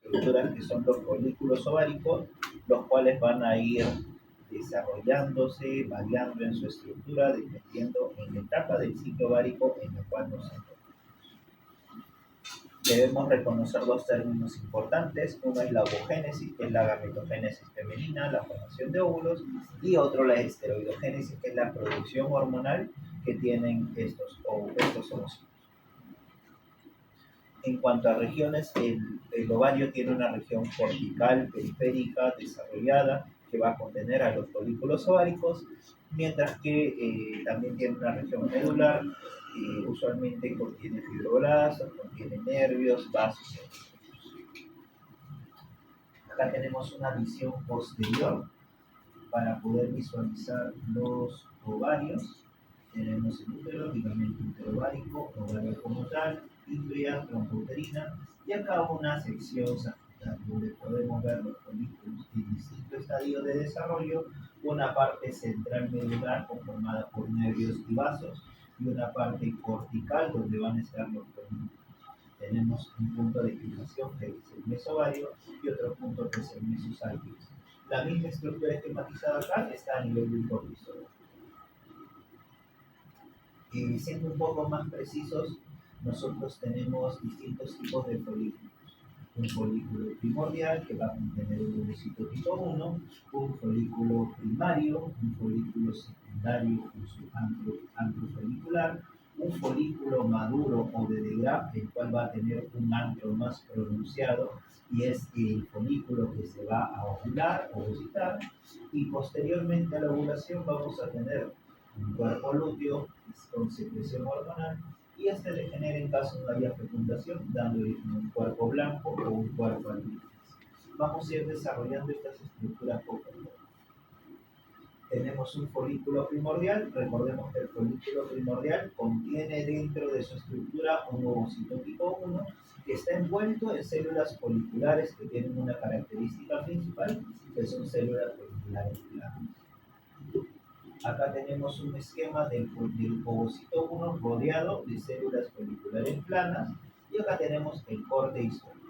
estructuras que son los folículos ováricos, los cuales van a ir desarrollándose, variando en su estructura, dependiendo en la etapa del ciclo ovárico en la cual nos encontramos. Debemos reconocer dos términos importantes. Uno es la ovogénesis, que es la gametogénesis femenina, la formación de óvulos, y otro la esteroidogénesis, que es la producción hormonal que tienen estos ovocitos. En cuanto a regiones, el ovario tiene una región cortical, periférica, desarrollada, que va a contener a los folículos ováricos, mientras que también tiene una región medular, usualmente contiene fibroblastos, contiene nervios, vasos. Acá tenemos una visión posterior para poder visualizar los ovarios. Tenemos el útero, ligamento uterovárico, ovario como tal, fibria, trombouterina, y acá una sección sagital donde podemos ver los folículos en distintos estadios de desarrollo, una parte central medular conformada por nervios y vasos, y una parte cortical donde van a estar los folículos. Tenemos un punto de fijación que es el mesovario y otro punto que es el mesosalpingo. La misma estructura esquematizada acá está a nivel del cortisol. Siendo un poco más precisos, nosotros tenemos distintos tipos de folículos. Un folículo primordial que va a contener un ovocito tipo 1, un folículo primario, un folículo secundario con su antrofolicular, un folículo maduro o de Degraf, el cual va a tener un antro más pronunciado y es el folículo que se va a ovular o ovocitar, y posteriormente a la ovulación vamos a tener un cuerpo lúteo con secreción hormonal, y este degenera en caso no haya fecundación, dando un cuerpo blanco o un cuerpo albino. Vamos a ir desarrollando estas estructuras poco a poco. Tenemos un folículo primordial. Recordemos que el folículo primordial contiene dentro de su estructura un ovocito tipo 1 que está envuelto en células foliculares que tienen una característica principal, que son células foliculares planas. Acá tenemos un esquema del ovocito 1 rodeado de células foliculares planas, y acá tenemos el corte histórico.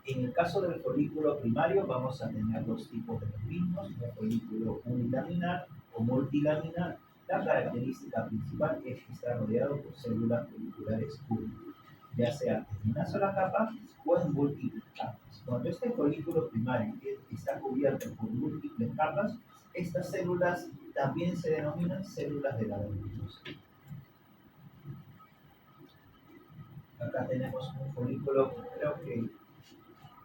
En el caso del folículo primario vamos a tener dos tipos de los mismos, un folículo unilaminar o multilaminar. La característica principal es que está rodeado por células foliculares únicas, ya sea en una sola capa o en múltiples capas. Cuando este folículo primario está cubierto por múltiples capas, estas células también se denominan células de la granulosa. Acá tenemos un folículo, creo que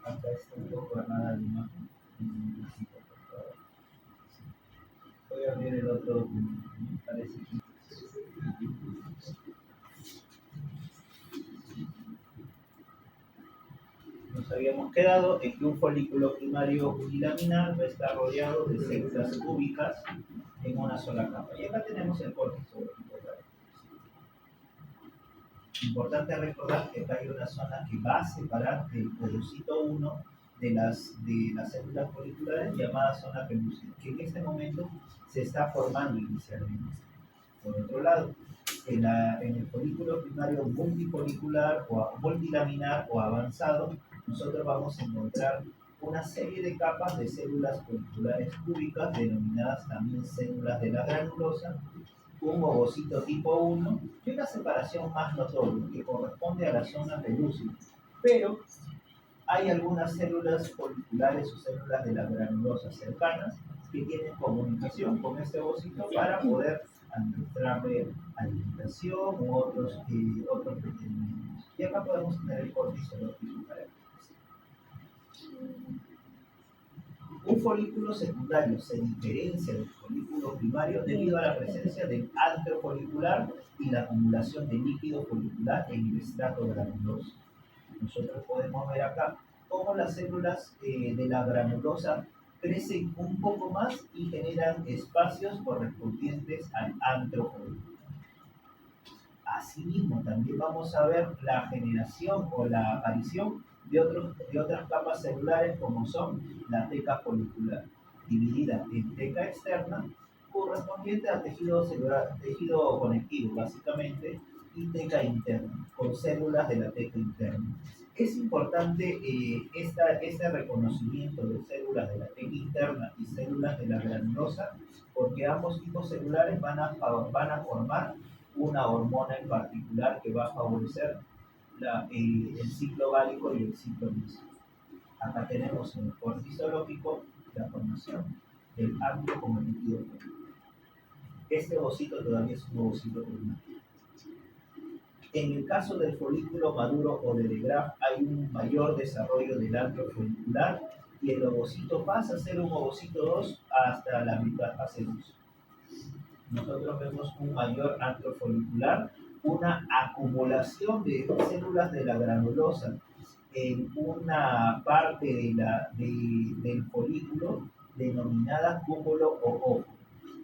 acá está un poco armada la imagen. Voy a abrir el otro documento, me parece que nos habíamos quedado en que un folículo primario unilaminar va a estar rodeado de células cúbicas en una sola capa. Y acá tenemos el cortisol. Importante recordar que acá hay una zona que va a separar el ovocito 1 de las células foliculares, llamada zona pelúcida, que en este momento se está formando inicialmente. Por otro lado, en el folículo primario multifolicular o multilaminar o avanzado, nosotros vamos a encontrar una serie de capas de células foliculares cúbicas, denominadas también células de la granulosa, un ovocito tipo 1 y una separación más notoria que corresponde a la zona pelúcida. Pero hay algunas células foliculares o células de la granulosa cercanas que tienen comunicación con este ovocito para poder administrarle alimentación u otros requerimientos. Y acá podemos tener el cortisol para esto. Un folículo secundario se diferencia del folículo primario debido a la presencia del antro folicular y la acumulación de líquido folicular en el estrato granuloso. Nosotros podemos ver acá cómo las células de la granulosa crecen un poco más y generan espacios correspondientes al antro folicular. Asimismo, también vamos a ver la generación o la aparición de otras capas celulares, como son la teca folicular, dividida en teca externa, correspondiente al tejido celular, tejido conectivo básicamente, y teca interna, con células de la teca interna. importante este reconocimiento de células de la teca interna y células de la granulosa, porque ambos tipos celulares van a formar una hormona en particular que va a favorecer el ciclo ovárico y el ciclo menstrual. Acá tenemos en el corte histológico la formación del ámbito como el líquido folicular. Este ovocito todavía es un ovocito primario. En el caso del folículo maduro o de Graf hay un mayor desarrollo del antro folicular y el ovocito pasa a ser un ovocito 2 hasta la mitad fase 2. Nosotros vemos un mayor antro folicular, una acumulación de células de la granulosa en una parte del folículo denominada cúmulo o óvulo.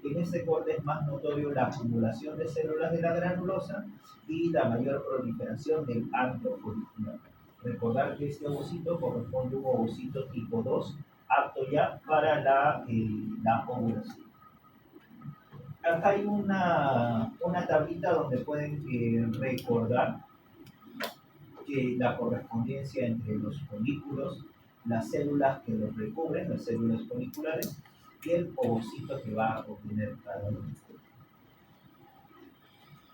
En este corte es más notorio la acumulación de células de la granulosa y la mayor proliferación del antro folicular. Recordar que este ovocito corresponde a un ovocito tipo 2, apto ya para la ovulación. Acá hay una tablita donde pueden recordar que la correspondencia entre los folículos, las células que los recubren, las células foliculares, y el ovocito que va a obtener cada uno.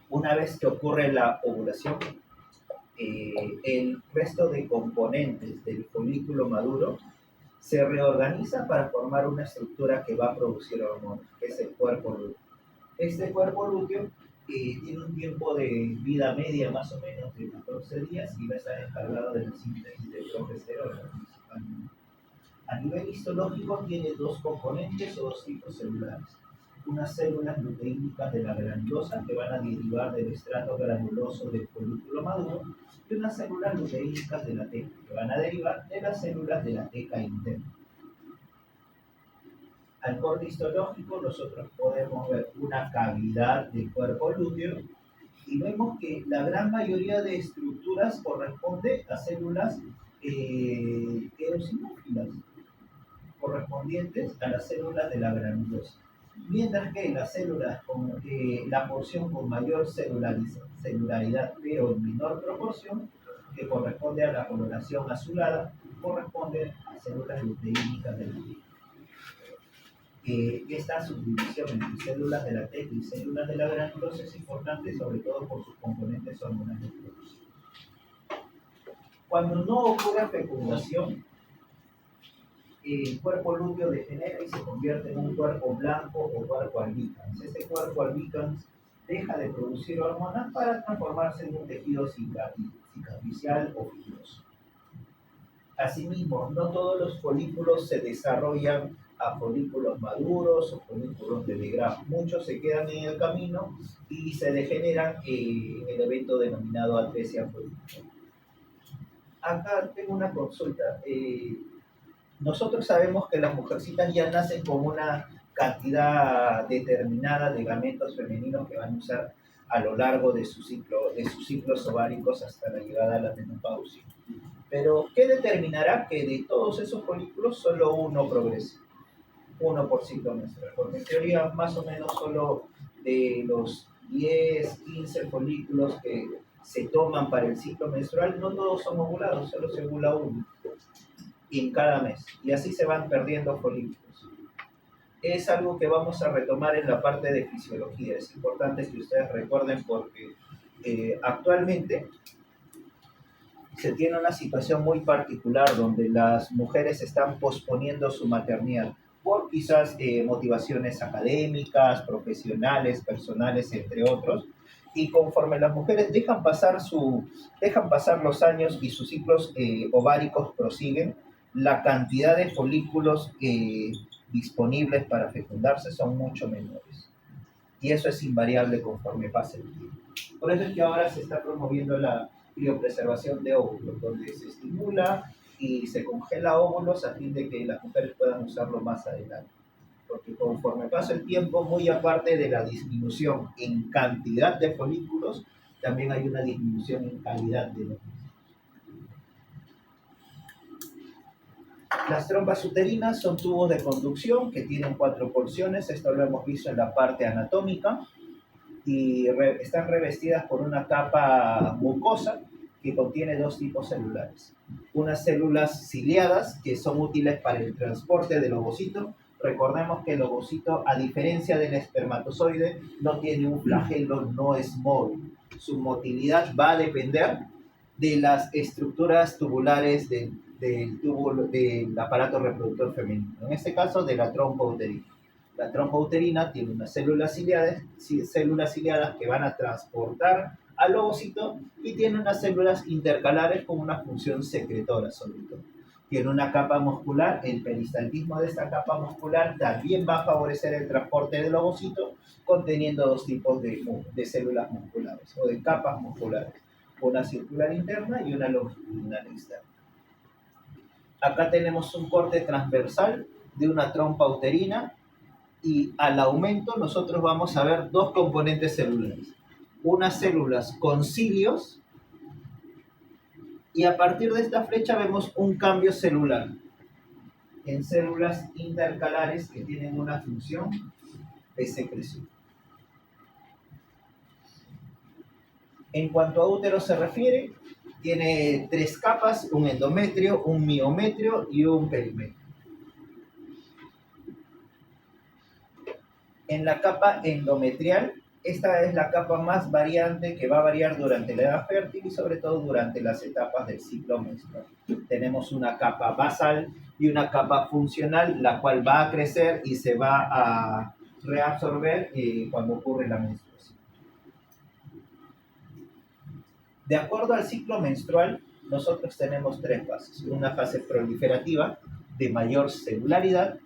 Una vez que ocurre la ovulación, el resto de componentes del folículo maduro se reorganiza para formar una estructura que va a producir hormonas, que es el cuerpo lúteo. Este cuerpo lúteo tiene un tiempo de vida media más o menos de 14 días y va a estar encargado de la síntesis de progesterona. A nivel histológico tiene dos componentes o dos tipos celulares. Unas células luteínicas de la granulosa que van a derivar del estrato granuloso del folículo maduro y unas células luteínicas de la teca que van a derivar de las células de la teca interna. Al corte histológico nosotros podemos ver una cavidad del cuerpo lúteo y vemos que la gran mayoría de estructuras corresponde a células eosinófilas, correspondientes a las células de la granulosa. Mientras que las células con la porción con mayor celularidad, pero en menor proporción, que corresponde a la coloración azulada, corresponde a células luteínicas de la teca. Esta subdivisión entre células de la teca y células de la granulosa es importante, sobre todo por sus componentes hormonales. Cuando no ocurre fecundación, el cuerpo lúteo degenera y se convierte en un cuerpo blanco o cuerpo albicans. Este cuerpo albicans deja de producir hormonas para transformarse en un tejido cicatricial o fibroso. Asimismo, no todos los folículos se desarrollan a folículos maduros o folículos de Graf. Muchos se quedan en el camino y se degeneran en el evento denominado atresia folicular. Acá tengo una consulta. Nosotros sabemos que las mujercitas ya nacen con una cantidad determinada de gametos femeninos que van a usar a lo largo de sus ciclos ováricos hasta la llegada a la menopausia. Pero, ¿qué determinará que de todos esos folículos solo uno progrese? Uno por ciclo menstrual. Porque en teoría, más o menos, solo de los 10, 15 folículos que se toman para el ciclo menstrual, no todos son ovulados, solo se ovula uno en cada mes. Y así se van perdiendo folículos. Es algo que vamos a retomar en la parte de fisiología. Es importante que ustedes recuerden porque actualmente se tiene una situación muy particular donde las mujeres están posponiendo su maternidad por quizás motivaciones académicas, profesionales, personales, entre otros. Y conforme las mujeres dejan pasar los años y sus ciclos ováricos prosiguen, la cantidad de folículos disponibles para fecundarse son mucho menores. Y eso es invariable conforme pase el tiempo. Por eso es que ahora se está promoviendo la criopreservación de óvulos, donde se estimula y se congela óvulos a fin de que las mujeres puedan usarlo más adelante. Porque conforme pasa el tiempo, muy aparte de la disminución en cantidad de folículos, también hay una disminución en calidad de los mismos. Las trompas uterinas son tubos de conducción que tienen 4 porciones, esto lo hemos visto en la parte anatómica, y están revestidas por una capa mucosa que contiene dos tipos celulares. Unas células ciliadas, que son útiles para el transporte del ovocito. Recordemos que el ovocito, a diferencia del espermatozoide, no tiene un flagelo, no es móvil. Su motilidad va a depender de las estructuras tubulares del aparato reproductor femenino. En este caso, de la trompa uterina. La trompa uterina tiene unas células ciliadas que van a transportar al ovocito y tiene unas células intercalares con una función secretora sobre todo. Tiene una capa muscular, el peristaltismo de esta capa muscular también va a favorecer el transporte del ovocito, conteniendo dos tipos de células musculares o de capas musculares, una circular interna y una longitudinal externa. Acá tenemos un corte transversal de una trompa uterina y al aumento nosotros vamos a ver dos componentes celulares. Unas células con cilios y a partir de esta flecha vemos un cambio celular en células intercalares que tienen una función de secreción. En cuanto a útero se refiere, tiene tres capas, un endometrio, un miometrio y un perimetrio. En la capa endometrial, esta es la capa más variante que va a variar durante la edad fértil y sobre todo durante las etapas del ciclo menstrual. Tenemos una capa basal y una capa funcional, la cual va a crecer y se va a reabsorber cuando ocurre la menstruación. De acuerdo al ciclo menstrual, nosotros tenemos tres fases. Una fase proliferativa de mayor celularidad,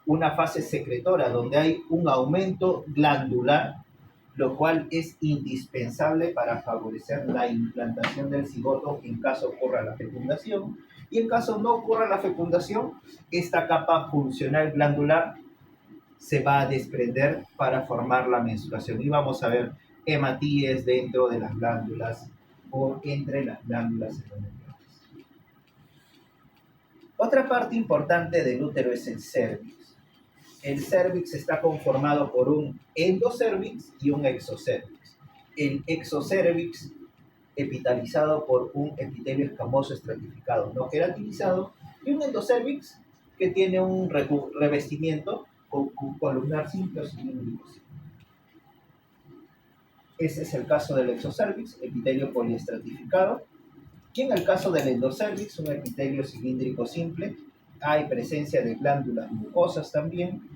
una fase secretora donde hay un aumento glandular, lo cual es indispensable para favorecer la implantación del cigoto en caso ocurra la fecundación. Y en caso no ocurra la fecundación, esta capa funcional glandular se va a desprender para formar la menstruación. Y vamos a ver hematíes dentro de las glándulas o entre las glándulas endometriales. Otra parte importante del útero es el cérvix. El cérvix está conformado por un endocérvix y un exocérvix. El exocérvix epitalizado por un epitelio escamoso estratificado no queratinizado y un endocérvix que tiene un revestimiento columnar simple o cilíndrico. Ese es el caso del exocérvix, epitelio poliestratificado. Y en el caso del endocérvix, un epitelio cilíndrico simple, hay presencia de glándulas mucosas también.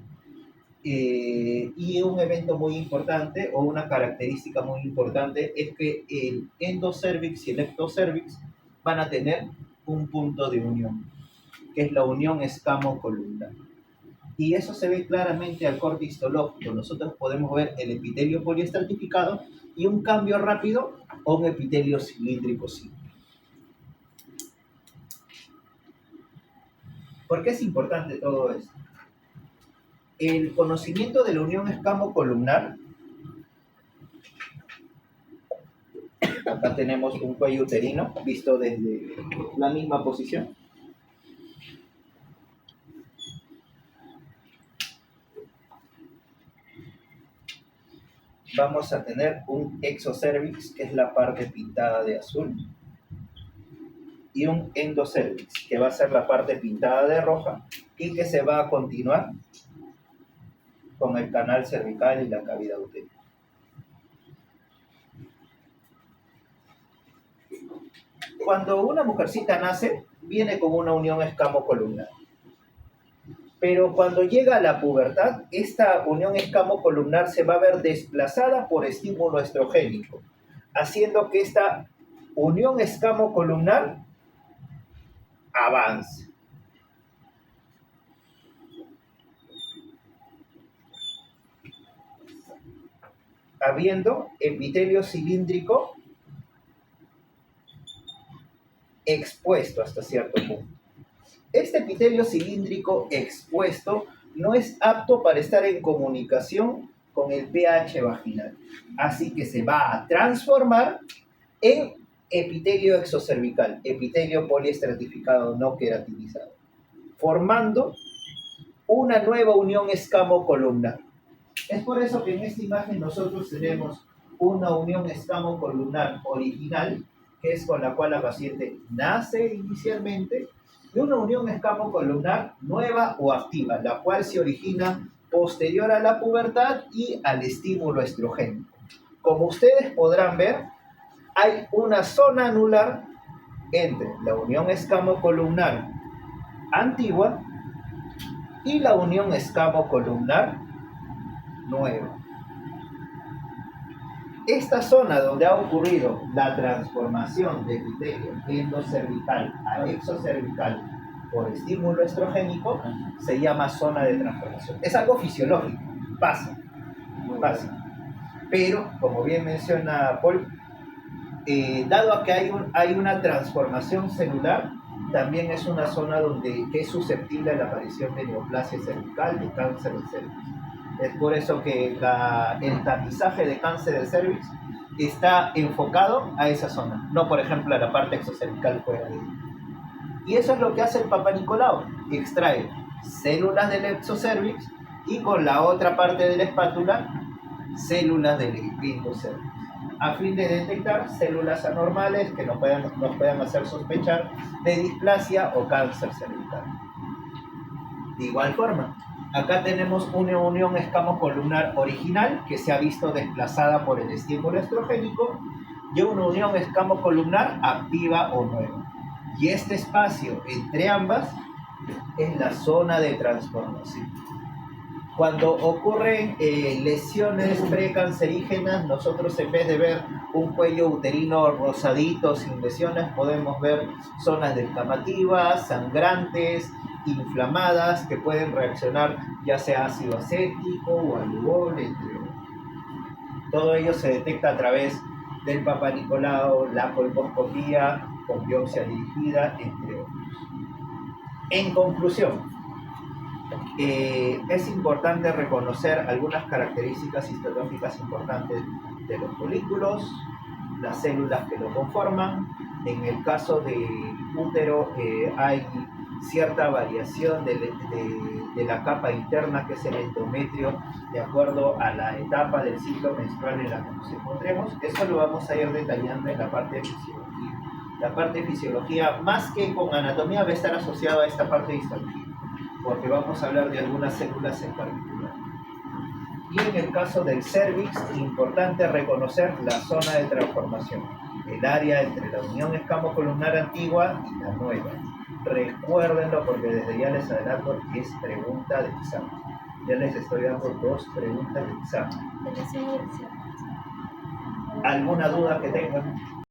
Y un evento muy importante o una característica muy importante es que el endocérvix y el ectocérvix van a tener un punto de unión, que es la unión escamo-columnar. Y eso se ve claramente al corte histológico. Nosotros podemos ver el epitelio poliestratificado y un cambio rápido a un epitelio cilíndrico simple. ¿Por qué es importante todo esto? El conocimiento de la unión escamo-columnar. Acá tenemos un cuello uterino visto desde la misma posición. Vamos a tener un exocérvix, que es la parte pintada de azul, y un endocérvix, que va a ser la parte pintada de roja y que se va a continuar con el canal cervical y la cavidad uterina. Cuando una mujercita nace, viene con una unión escamo-columnar. Pero cuando llega a la pubertad, esta unión escamo-columnar se va a ver desplazada por estímulo estrogénico, haciendo que esta unión escamo-columnar avance. Habiendo epitelio cilíndrico expuesto hasta cierto punto. Este epitelio cilíndrico expuesto no es apto para estar en comunicación con el pH vaginal, así que se va a transformar en epitelio exocervical, epitelio poliestratificado no queratinizado, formando una nueva unión escamo-columnar. Es por eso que en esta imagen nosotros tenemos una unión escamo-columnar original que es con la cual la paciente nace inicialmente, y una unión escamocolumnar nueva o activa, la cual se origina posterior a la pubertad y al estímulo estrogénico. Como ustedes podrán ver, hay una zona anular entre la unión escamocolumnar antigua y la unión escamocolumnar nueva. Esta zona donde ha ocurrido la transformación de epitelio endocervical a exocervical por estímulo estrogénico se llama zona de transformación. Es algo fisiológico, pasa. Pero, como bien menciona Paul, dado a que hay una transformación celular, también es una zona que es susceptible a la aparición de neoplasia cervical, de cáncer de cervix. Es por eso que el tamizaje de cáncer de cervix está enfocado a esa zona, no por ejemplo a la parte exocervical fuera de ella. Y eso es lo que hace el Papa Nicolau, extrae células del exocervix y con la otra parte de la espátula, células del endocervix, a fin de detectar células anormales que nos puedan hacer sospechar de displasia o cáncer cervical. De igual forma, acá tenemos una unión escamocolumnar original que se ha visto desplazada por el estímulo estrogénico y una unión escamocolumnar activa o nueva. Y este espacio entre ambas es la zona de transformación. Cuando ocurren lesiones precancerígenas, nosotros en vez de ver un cuello uterino rosadito sin lesiones, podemos ver zonas descamativas, sangrantes, inflamadas, que pueden reaccionar ya sea ácido acético o alcohol, entre otros. Todo ello se detecta a través del Papa Nicolau, la colposcopía con biopsia dirigida, entre otros. En conclusión, es importante reconocer algunas características histológicas importantes de los folículos, las células que lo conforman. En el caso del útero hay cierta variación de la capa interna, que es el endometrio, de acuerdo a la etapa del ciclo menstrual en la que nos encontremos. Eso lo vamos a ir detallando en la parte de fisiología. La parte de fisiología, más que con anatomía, va a estar asociada a esta parte de histología, porque vamos a hablar de algunas células en particular. Y en el caso del cervix, importante reconocer la zona de transformación, el área entre la unión escamocolumnar antigua y la nueva. Recuérdenlo, porque desde ya les adelanto que es pregunta de examen. Ya les estoy dando 2 preguntas de examen. ¿Alguna duda que tengan?